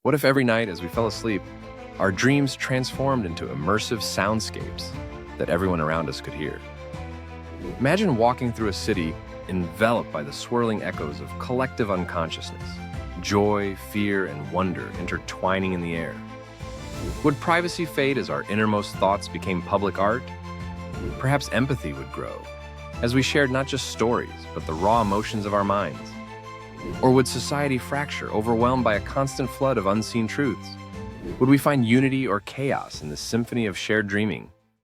What if every night as we fell asleep, our dreams transformed into immersive soundscapes that everyone around us could hear? Imagine walking through a city enveloped by the swirling echoes of collective unconsciousness, joy, fear, and wonder intertwining in the air. Would privacy fade as our innermost thoughts became public art? Perhaps empathy would grow, as we shared not just stories, but the raw emotions of our minds. Or would society fracture, overwhelmed by a constant flood of unseen truths? Would we find unity or chaos in the symphony of shared dreaming?